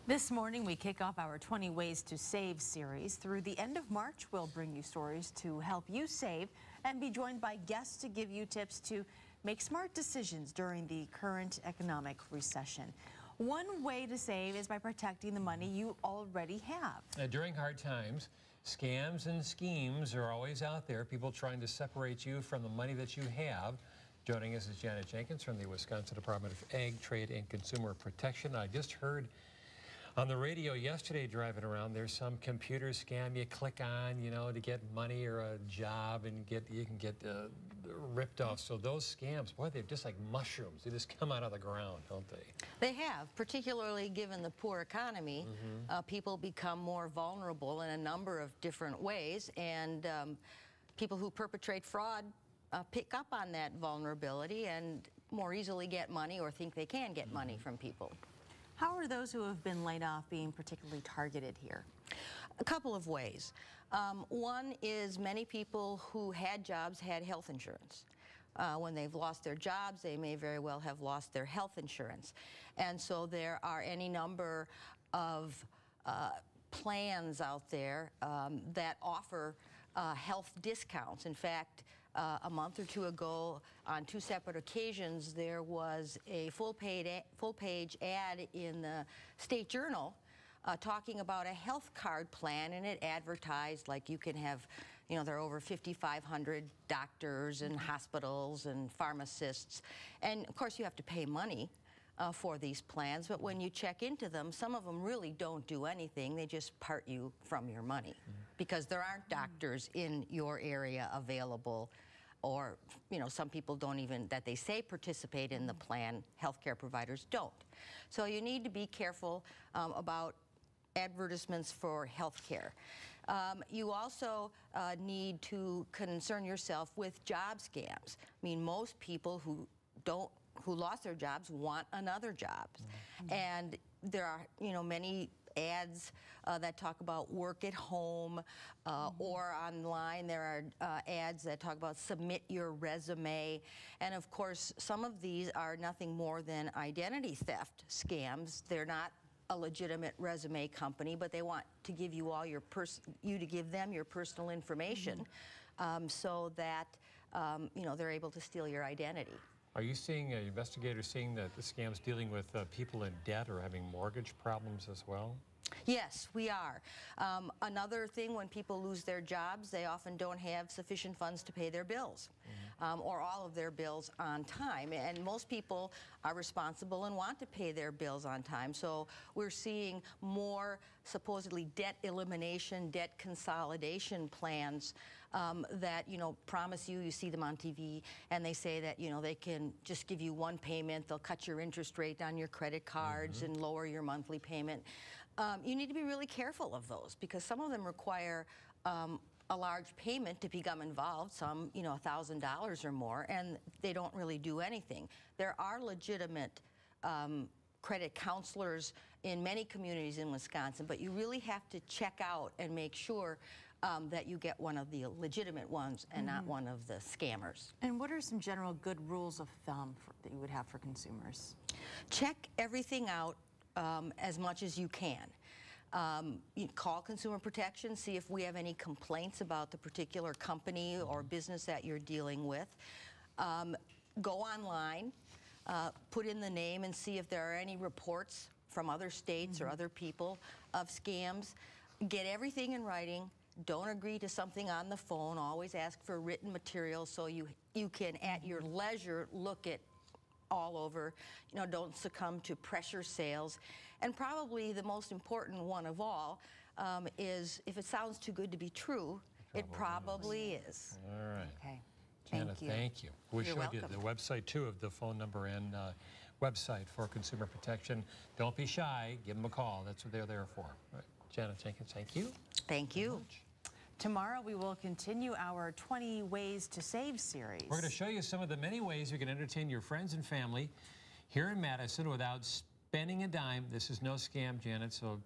This morning, we kick off our 20 Ways to Save series. Through the end of March, we'll bring you stories to help you save and be joined by guests to give you tips to make smart decisions during the current economic recession. One way to save is by protecting the money you already have. During hard times, scams and schemes are always out there, people trying to separate you from the money that you have. Joining us is Janet Jenkins from the Wisconsin Department of Ag, Trade, and Consumer Protection. I just heard on the radio yesterday driving around, there's some computer scam you click on, to get money or a job, and you can get ripped off. So those scams, boy, they're just like mushrooms. They just come out of the ground, don't they? They have, particularly given the poor economy. People become more vulnerable in a number of different ways, and people who perpetrate fraud pick up on that vulnerability and more easily get money or think they can get money from people. How are those who have been laid off being particularly targeted here? A couple of ways. One is many people who had jobs had health insurance. When they've lost their jobs, they may very well have lost their health insurance. And so there are any number of plans out there that offer health discounts. In fact, a month or two ago, on two separate occasions, there was a full-page ad in the State Journal talking about a health card plan, and it advertised like you can have, there are over 5,500 doctors and hospitals and pharmacists, and of course you have to pay money for these plans, but when you check into them, some of them really don't do anything. They just part you from your money because there aren't doctors in your area available, or some people don't even, that they say participate in the plan, healthcare providers don't. So you need to be careful about advertisements for healthcare. You also need to concern yourself with job scams. I mean, most people who lost their jobs want another job. And there are, many ads that talk about work at home, or online there are ads that talk about submit your resume. And of course, some of these are nothing more than identity theft scams. They're not a legitimate resume company, but they want to give you all your you to give them your personal information, so that they're able to steal your identity. Are you seeing, investigators seeing that the scams dealing with people in debt or having mortgage problems as well? Yes, we are. Another thing, when people lose their jobs, they often don't have sufficient funds to pay their bills, or all of their bills on time. And most people are responsible and want to pay their bills on time. So we're seeing more supposedly debt elimination, debt consolidation plans that, promise you see them on TV, and they say that, they can just give you one payment, they'll cut your interest rate on your credit cards and lower your monthly payment. You need to be really careful of those, because some of them require a large payment to become involved, some, $1,000 or more, and they don't really do anything. There are legitimate credit counselors in many communities in Wisconsin, but you really have to check out and make sure that you get one of the legitimate ones and not one of the scammers. And what are some general good rules of thumb that you would have for consumers? Check everything out as much as you can. You call Consumer Protection, see if we have any complaints about the particular company or business that you're dealing with. Go online, put in the name and see if there are any reports from other states or other people of scams. Get everything in writing. Don't agree to something on the phone. Always ask for written material so you can, at your leisure, look at all over. Don't succumb to pressure sales. And probably the most important one of all is, if it sounds too good to be true, it probably is. All right. Okay. Janet, thank you. We You're showed you welcome. the website, too, of the phone number and website for Consumer Protection. Don't be shy. Give them a call. That's what they're there for. Right. Janet Jenkins, thank you. Thank you. Tomorrow, we will continue our 20 Ways to Save series. We're going to show you some of the many ways you can entertain your friends and family here in Madison without spending a dime. This is no scam, Janet, so